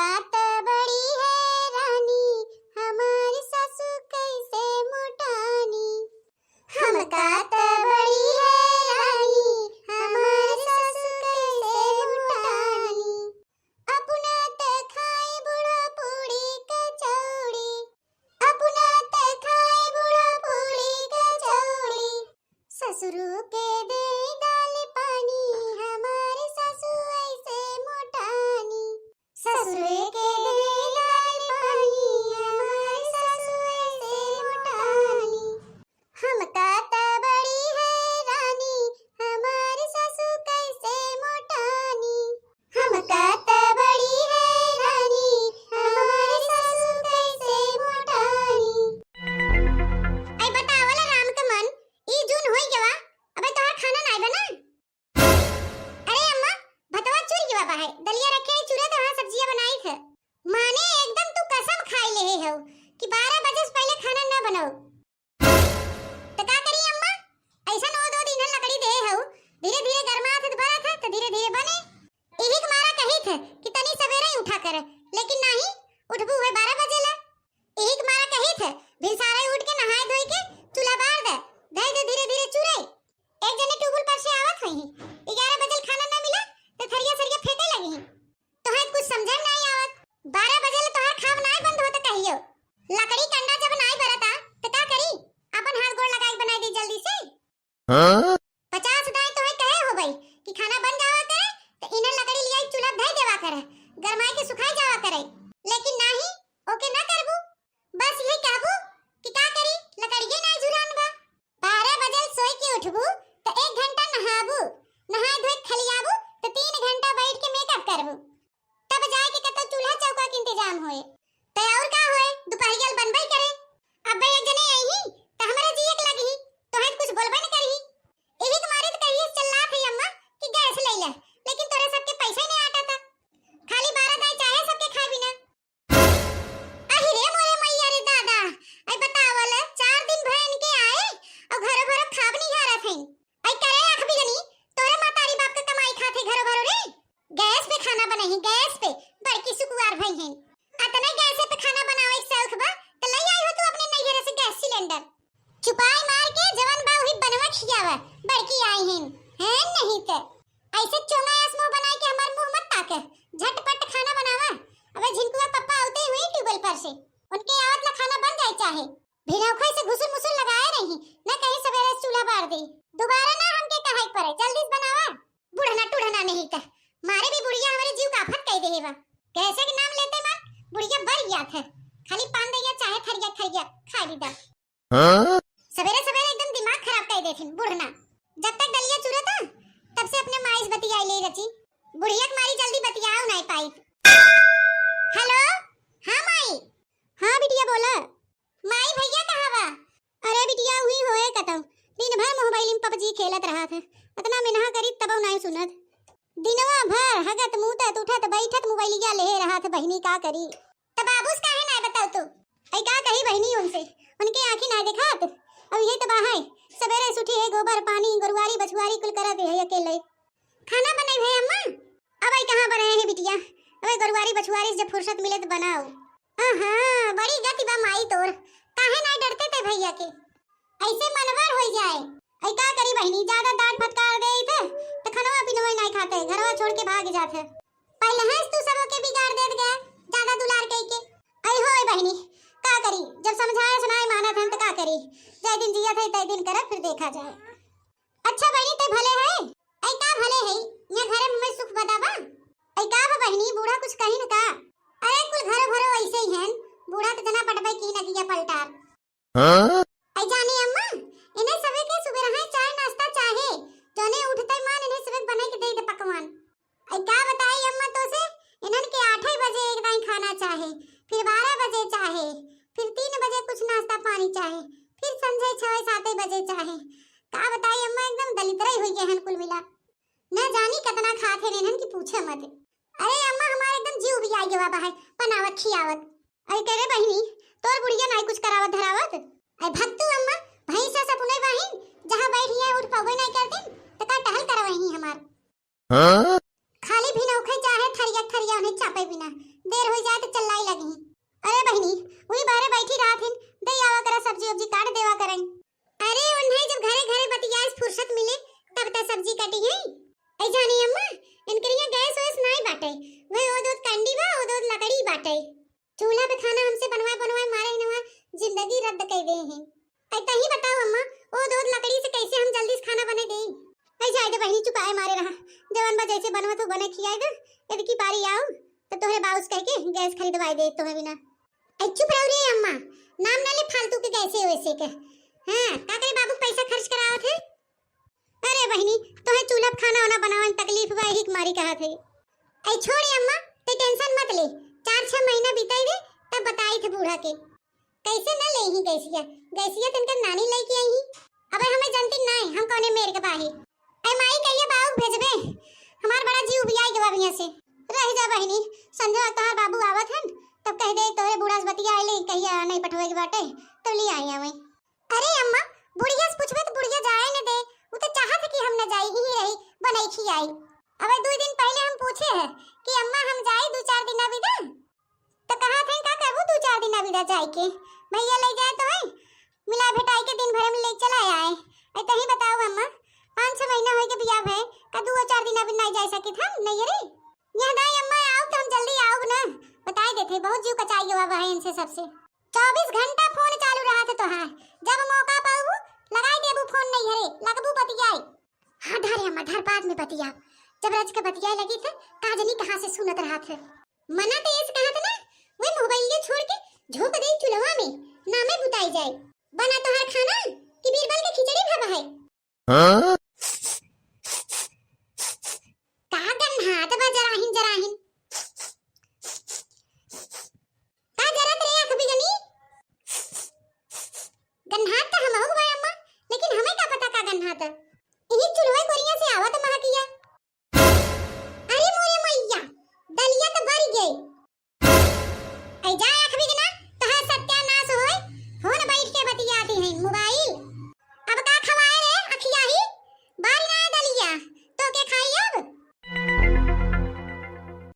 कात बड़ी है रानी, हमारी सासू कैसे मोटानी। हम कात बड़ी है रानी, हमारी सासू कैसे मोटानी। अपना ते खाए बुढ़ा पूड़ी कचौड़ी, अपना ते खाए बुढ़ा पूड़ी कचौड़ी। ससुरु के दे दाल पानी, हमारे सासू ऐसे मोटानी। ससुर के दे दाल पानी, हमारे सासू ऐसे मोटानी। हम कात बड़ी है रानी, हमारी सासू कैसे मोटानी। हम कात बड़ी है रानी, हमारी सासू कैसे मोटानी। आई बतावला राम के मन ई जून होई गवा, अबे तोहार खाना नाइ बना। अरे अम्मा भतवा चूर गवा बाहे, दलिया रखे है चूरे तो हां सब्जियां बनाई थे। माने एकदम तू कसम खाई ले हो कि 12 बजे से पहले खाना ना बनाओ। तो का करी अम्मा, ऐसा नो दो दिन लकड़ी दे हो, धीरे धीरे गरमात तो बड़ा था तो धीरे धीरे बने। एही के मारा कही थे कि तनी सवेरे ही उठा कर, लेकिन नहीं उठबू है 12 बजे ला। एही के मारा कही थे भिनसारे उठ के नहाए धोई के चूल्हा बार दे दे धीरे धीरे चूरे। एक जने ट्यूबवेल पर से आवत होई 11 बजे खाना ना मिला तो थरिया सरिया फेंके लगी। तोहे कुछ समझ नहीं आवत, 12 बजे ले तोहार खाव नाइ बंद होता कहियो। लकड़ी कंडा जब नाइ बरता तो का करी, अपन हाथ गोड़ लगाई बनाई दी जल्दी से। हां 50 दाई तोहे कहे हो गई कि खाना बन जावा करे तो इनन लकड़ी लियाई चूल्हा धई देवा करे, गरमाई के सुखाई जावा करे। लेकिन नहीं ओके ना करबू, बस यही कहबू कि का करी लकड़िए ना झुरान बा। 12 बजे सोई के उठबू तो 1 घंटा नहाबू, नहाए धोए खलियाबू तो 3 घंटा बैठ के मेकअप करबू, तब जाए के कतो चूल्हा चौका के इंतजाम होए। तो और का होए दोपहरिया बनबई करे। अबे एक जने आई तो हमरा जी एक लगी तो है कुछ बोलबे न करी। एही के मारे तो कहिए चल्ला थई अम्मा कि गैस ले ले, लेकिन तोरे सबके पैसा नहीं आटा था, खाली 12 दाई चाहे सबके खाए बिना। अहि रे मोरे मैया रे दादा, आई बतावल 4 दिन भर इनके आए और घरो भरो खाब नहीं हारा थई। आई करे आख बिलनी तोरे मातारी बाप के कमाई खाते घरो भरो रे। गैस पे खाना बनही, गैस पे बड़की सुकुवार भई हैं। अतने गैस पे खाना बनावे शौक बा त लई आई हो तू अपने नैहर से गैस सिलेंडर। चुपाई मार के जवन बा वही बनवा खियावा, बड़की आई हैं नहीं ते ऐसे चोंगा आसमो बनाई के हमार मुंह मत ताके, झटपट खाना बनावा। अबे झिनकुआ पप्पा आते हुए ट्यूबवेल पर से, उनके आवत ला खाना बन जाए चाहे भिरौखई से घुसुर मुसुर लगाए रही ना, कहीं सवेरे चूल्हा बार दे दोबारा ना हमके कहाई पड़े, जल्दी से बनावा। बुढ़ना टुढ़ना नहीं त मारे भी बुढ़िया हमारे जीव का आफत कह देबा। कैसे के नाम लेते मन बुढ़िया बर याद है, खाली पान दैया चाहे थरिया थरिया खा ली दा। हां सवेरे सवेरे एकदम दिमाग खराब कर देथिन बुढ़ना। जब तक दलिया चूरे था तब से अपने माइस बतियाई ले रची, बुढ़िया के मारी जल्दी बतियाओ नहीं पाई। हेलो हां माई। हां बिटिया बोला। माई भैया कहां बा? अरे बिटिया हुई होए कतौ, दिन भर मोबाइल में पबजी खेलत रहा था, इतना मेनहा करी तब नहीं सुनत। दिनवा भर हगत मुतत उठत बैठत मोबाइलिया ले रहा था। बहिनी का करी तब बाबूस काहे ना बताओ तू। आई का कही बहिनी उनसे, उनके आंखें ना दिखात। अब यही तबाह है सवेरे उठी है गोबर पानी गुरुवारी बछुआरी कुल करत है अकेले। खाना बनाई है अम्मा? अब आई कहां बनाए है बिटिया, अब गुरुवारी बछुआरी जब फुर्सत मिले तो बनाओ। हां बड़ी गति बा माई तोर, काहे ना डरते थे भैया के, ऐसे मनवर हो जाए। आई का करी बहिनी, ज्यादा डांट फटकार दे थे तो खनवा पिनवा नहीं खाते, घरवा छोड़ के भाग जाते। पहले हंस तू सबो के बिगाड़ देत गया ज्यादा दुलार कह के। आई होए बहिनी का करी, जब समझाए सुनाए मानत हम तो का करी, जय दिन जिया थे तय दिन करब फिर देखा जाए। अच्छा बहिनी ते भले है। आई का भले है, ये घर में सुख बताबा। आई का बहिनी बूढ़ा कुछ कही न का। अरे कुल घरो भरो ऐसे ही हैं, बूढ़ा तो जना पटबै की न किया पलटार। हां आई जानी अम्मा इन्हें सबे के सुबह रहा चाय नाश्ता चाहे, जोने उठते मान इन्हें सबे बना के दे दे पकवान। आई का बताई अम्मा तो से इन्हन के 8 बजे एक टाइम खाना चाहे, फिर 12 बजे चाहे, फिर 3 बजे कुछ नाश्ता पानी चाहे, फिर संझे 6-7 बजे चाहे। का बताई अम्मा एकदम दलितराई हुई है कुल मिला, न जानी कितना खाते इन्हन की पूछे मत। अरे अम्मा हमारे एकदम जीव भी आई गवा बाहर पनावत खियावत। अरे करे बहिनी तोर बुढ़िया नहीं कुछ करावत धरावत। आई भक्तू अम्मा भैंसा सपुने बहिन जहां बैठी है उठ पवे नहीं करती तो का टहल करवही हमार। हां खाली भी नौखे चाहे थरिया थरिया उन्हें चापे बिना देर हो जाए तो चल्लाई लगी। अरे बहनी वही बाहर बैठी रहा थी, दे आवा करा सब्जी वब्जी काट देवा करें। अरे उन्हें जब घरे घरे बतिया फुर्सत मिले तब तक सब्जी कटी है। ऐ जानी अम्मा इनके लिए गैस वैस नहीं बाटे, वही ओ दूध कंडी बा ओ दूध लकड़ी बाटे। चूल्हा पे खाना हमसे बनवाए बनवाए मारे नवा जिंदगी रद्द कर दे हैं। ऐ ही बताओ अम्मा ओ दूध लकड़ी से कैसे हम जल्दी से खाना बने दें। ऐ जाए दे बहनी चुपाए मारे रहा, जवन बा जैसे बनवा तो बने खियाए दे। यदि की बारी आओ तो तोहे बाउस कह के गैस खरीदवाई दे तोहे बिना। ऐ चुप रहो रे अम्मा, नाम ना ले फालतू के कैसे वैसे के। हां का करे बाबू पैसा खर्च करावत है। अरे बहनी तोहे चूल्हा पे खाना वाना बनावन तकलीफ बा ही मारी कहा थे। ऐ छोड़ी अम्मा ते टेंशन मत ले, 4-6 महीना बीताई दे तब बताई थे बूढ़ा के कैसे न ले ही गैसिया। गैसिया तनकर नानी लेके आई ही, अबे हमें जानती नहीं हम कौने मेर के बाही। ऐ माई कहिए बाऊ भेजबे, हमार बड़ा जीव बियाई गवा बिया से। रह जा बहनी संजो तोहार बाबू आवत हन तब कह दे तोरे बूढ़ा से बतिया आइले कहिया नहीं पठवे के बाटे तो ले आई आवे। अरे अम्मा बुढ़िया से पूछबे तो बुढ़िया जाए न दे, वो तो चाहत कि हम न जाई ही रही बनई खी आई। अबे 2 दिन पहले हम पूछे है कि अम्मा हम जाई 2-4 दिन बिदा तो कहा थे का करबू 2-4 दिन बिदा जाई के भैया ले जाए तो है मिला भेटाई के दिन भर में ले चला आए। ऐ तही बताओ अम्मा 5-6 महीना होई के बियाह है का 2-4 दिन अभी नहीं जा सके था नहीं रे। यहां दाई अम्मा आओ तो हम जल्दी आओ ना बताई देते बहुत जीव कचाई हुआ है इनसे सबसे। 24 घंटा फोन चालू रहा थे तो हां जब मौका पाऊ लगाई देबू फोन नहीं हरे लगबू बतियाई। हां धारे अम्मा धार बाद में बतिया जब रज के बतियाई लगी थे काजनी कहां से सुनत रहा थे। मना तो ऐसे कहा था ना वही मोबाइल छोड़ के झोंक दे चूल्हा में ना में बुताई जाए। बना तो हर खाना कि बीरबल के खिचड़ी भावा है। हां का गन हाथ बा जराहिन जराहिन